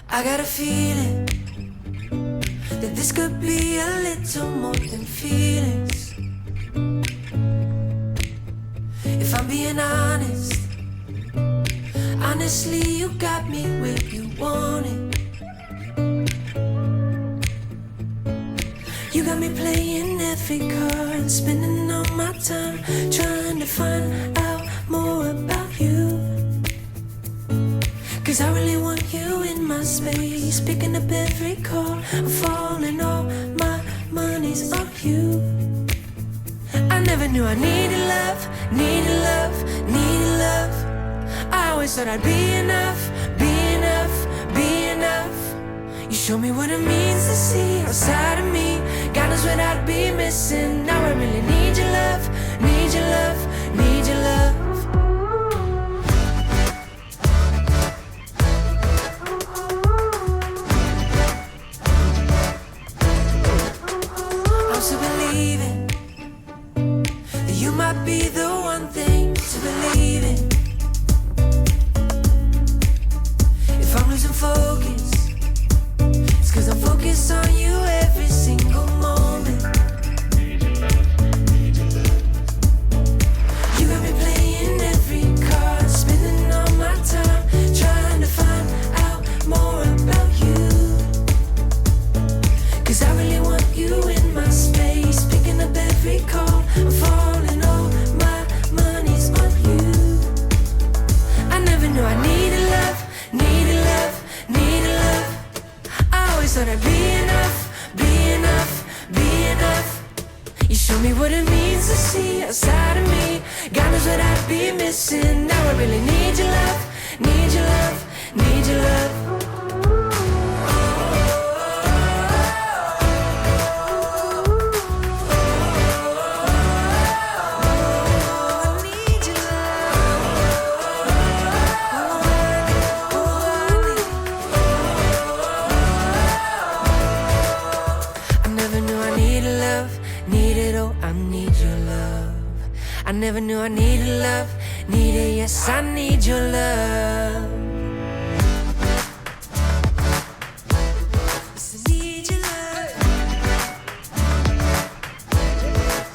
I got a feeling that this could be a little more than feelings. If I'm being honest, honestly, you got me where you want it. You got me playing every card, spending all my time trying to find out more about you. Cause I really want you in my space, picking up every call, I'm falling, all my money's on you. I never knew I needed love, needed love, needed love. I always thought I'd be enough, be enough, be enough. You show me what it means to see outside of me. God knows what I'd be missing. Now I really need your love, need your love, need your love. I'm still believing that you might be the one thing to believe in. If I'm losing focus, it's cause I'm focused on you every single moment. You got me playing every card, spending all my time trying to find out more about you. Cause I really want you in my space, picking up every call, I'm falling, all my money's on you. I never knew I needed love, needed love, needed love. I always thought I'd be enough, be enough, be enough. You show me what it means to see outside of me. God knows what I'd be missing. Now I really need your love, need your love, need your love. I never knew I needed love, needed, yes, I need your love. Yes, I need your love.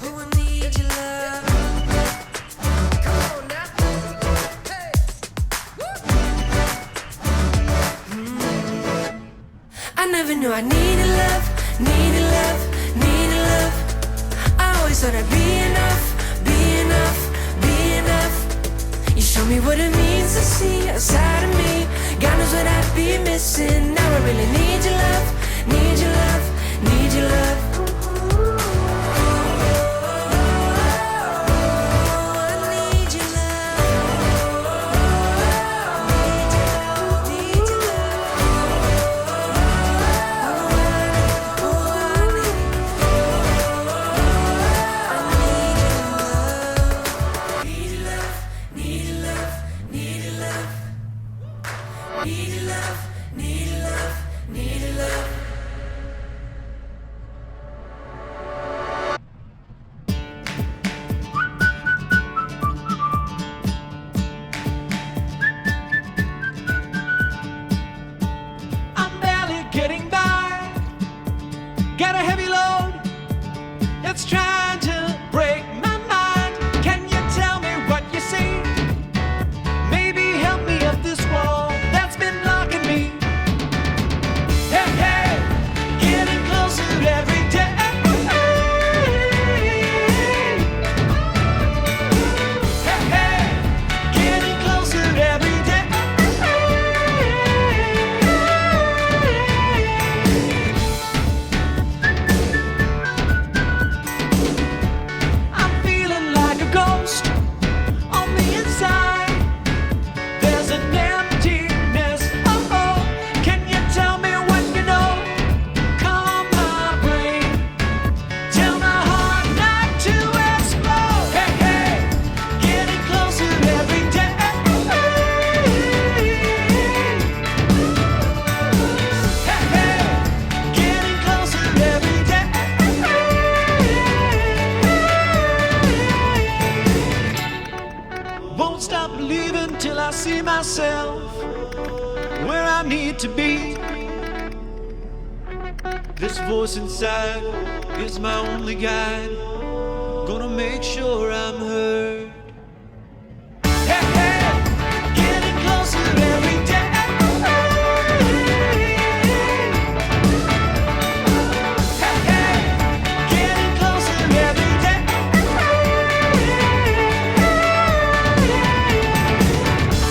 Oh, I need your love. Come on now. Hey. I never knew I needed love, needed love, needed love. I always thought I'd be enough, enough, be enough. You show me what it means to see outside of me. God knows what I'd be missing. Now I really need your love, need your love, need your love. Won't stop believing till I see myself where I need to be. This voice inside is my only guide. Gonna make sure I'm heard. Hey, hey, getting closer every day. Hey, hey, getting closer every day.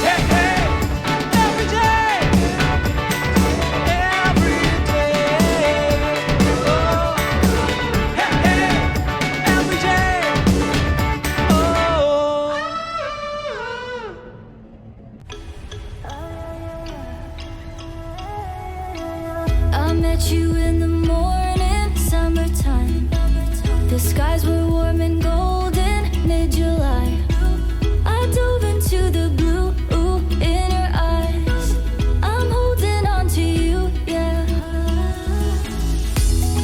Hey, hey, every day. Every day. Oh, hey, hey, every day. Oh. I met you in the morning, summertime. The skies were warm and golden, mid-July. I dove into the blue in your eyes. I'm holding on to you, yeah.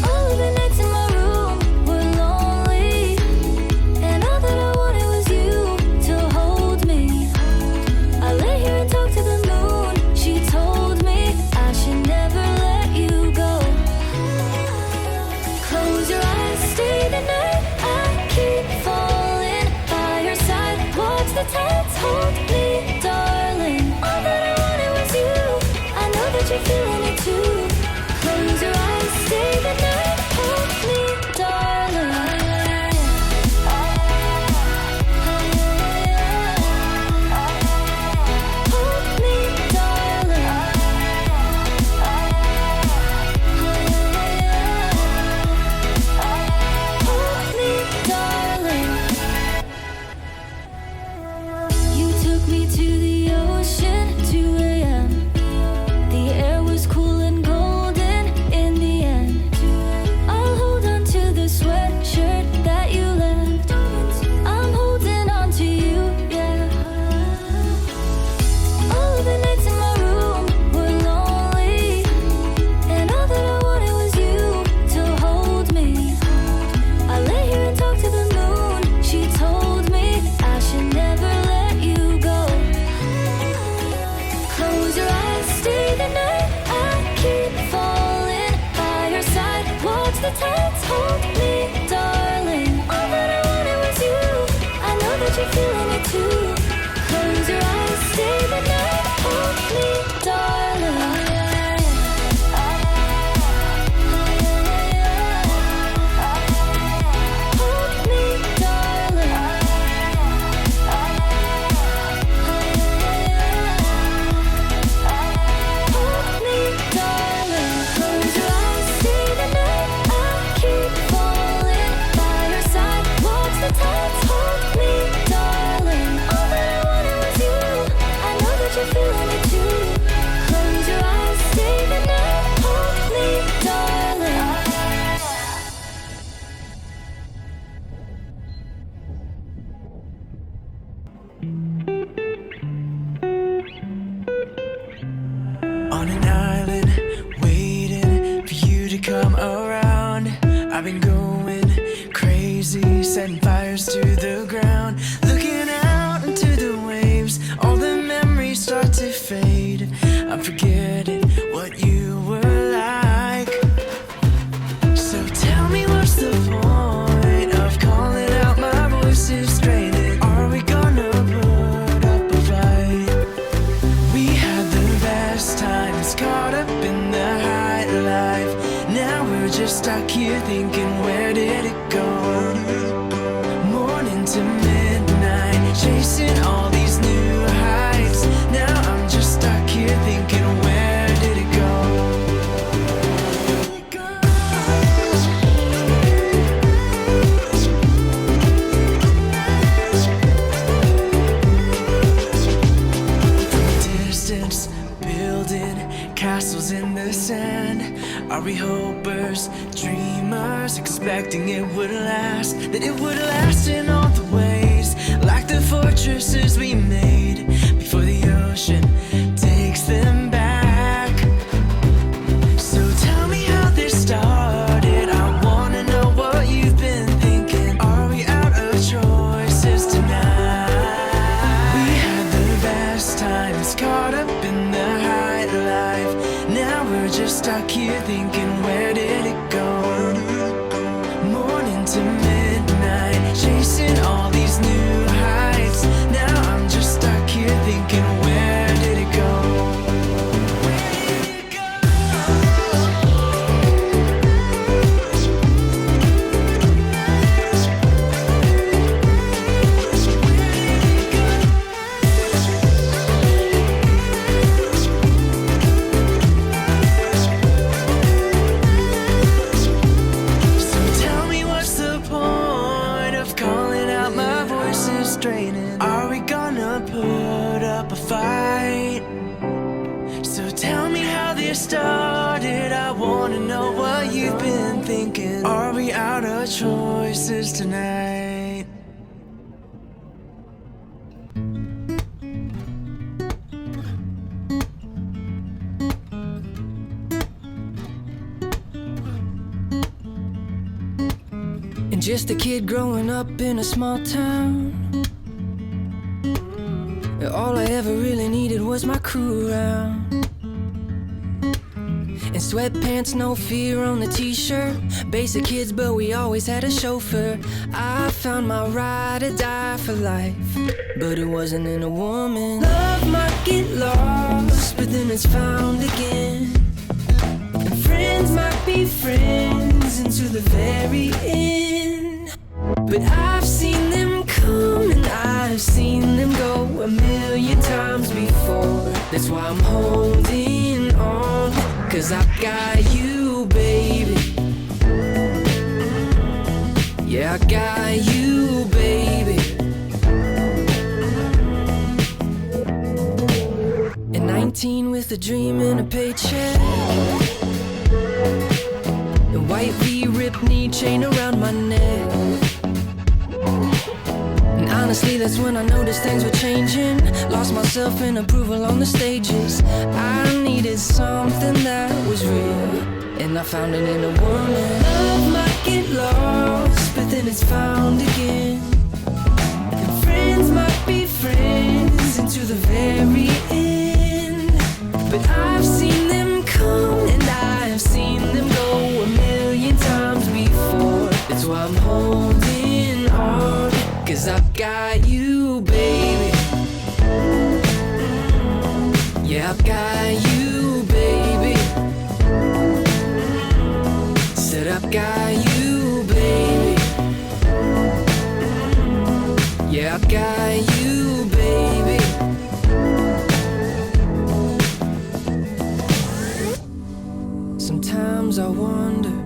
All of the nights in my room were lonely, and all that I wanted was you to hold me. I lay here and talk to the moon. She told me I should never let you go. Close your eyes, stay the night. I keep falling by your side. Watch the tides hold me, darling. All that I wanted was you. I know that you're feeling it too. Close your eyes, stay the night. Hold me, darling. Hold me, darling. Hold me, darling. You took me to the ocean, 2 a.m. The air was cool and golden in the end. I'll hold on to the sweatshirt that you left. I'm holding on to you, yeah. All of the nights in my room were lonely, and all that I wanted was you to hold me. I lay here and talk to the moon. She told me I should never let you go. Close your eyes, stay the night. I keep falling by your side. Watch the tides hold me, darling. All that I wanted was you. I know that you're feeling it too. Close your eyes, stay the night. Hold me, darling. Hold me, darling. Hold me, darling. Close your eyes, stay the night. I keep falling by your side. Watch the tides hold me, darling. All that I wanted was you. I know that you're feeling it too. Close your eyes, stay the night. Hold me, darling. On an island, waiting for you to come around. I've been going crazy, setting fires to the ground. Looking out into the waves, all the memories start to fade. I'm forgetting what you were like. So tell me, what's the point of calling out my voices straight? Are we gonna put up a fight? We had the best times, caught up in the high life. Now we're just stuck here thinking, where did it go? Morning to midnight, chasing all these new heights. Now I'm just stuck here thinking, where did it go? From a distance, building castles in the sand. Are we hopers, dreamers, expecting it would last? That it would last in all the ways, like the fortresses we made before the ocean takes them back. So tell me how this started. I wanna know what you've been thinking. Are we out of choices tonight? We had the best times, caught up in the high life. Now now we're just stuck here thinking, where did it go? Morning to midnight, chasing all these new heights. Now I'm just stuck here thinking, where did it go? Are we gonna put up a fight? So tell me how this started. I wanna know what you've been thinking. Are we out of choices tonight? And just a kid growing up in a small town, all I ever really needed was my crew around. In sweatpants, no fear on the t-shirt. Basic kids, but we always had a chauffeur. I found my ride or die for life, but it wasn't in a woman. Love might get lost, but then it's found again. And friends might be friends into the very end. But I've seen them come and I've seen them go a million times before. That's why I'm holding on, 'cause I've got you, baby. Yeah, I got you, baby. At 19 with a dream and a paycheck, a white V-ripped knee chain around my neck. Honestly, that's when I noticed things were changing. Lost myself in approval on the stages. I needed something that was real, and I found it in a woman. Love might get lost, but then it's found again. And friends might be friends into the very end. But I've seen them come and I've seen them go a million times before. That's why I'm holding on, 'cause I've got you, baby. Yeah, I've got you, baby. Said I've got you, baby. Yeah, I've got you, baby. Sometimes I wonder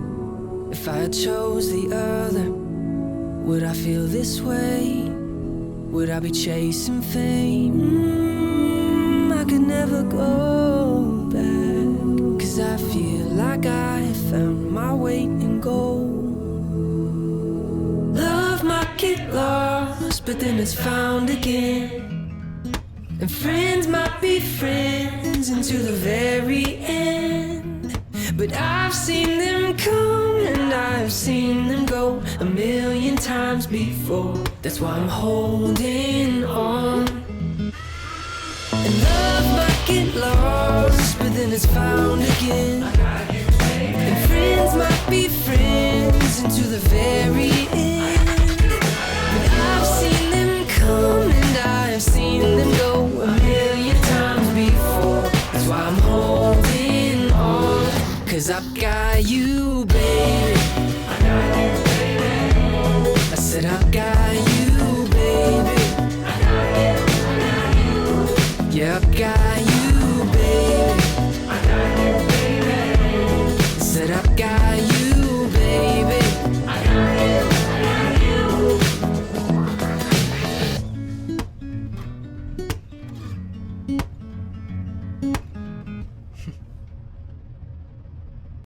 if I chose the other, would I feel this way? Would I be chasing fame? I could never go back, 'cause I feel like I found my weight in gold. Love might get lost, but then it's found again. And friends might be friends into the very end. But I've seen them come and I've seen them go a million times before. That's why I'm holding on. And love might get lost, but then it's found again. And friends might be friends into the very end. But I've seen them come and I've seen them go a million times before. That's why I'm holding on, 'cause I've got you, baby. I got you, baby. I said I've got you, baby. I got you, I got you. Yeah, I've got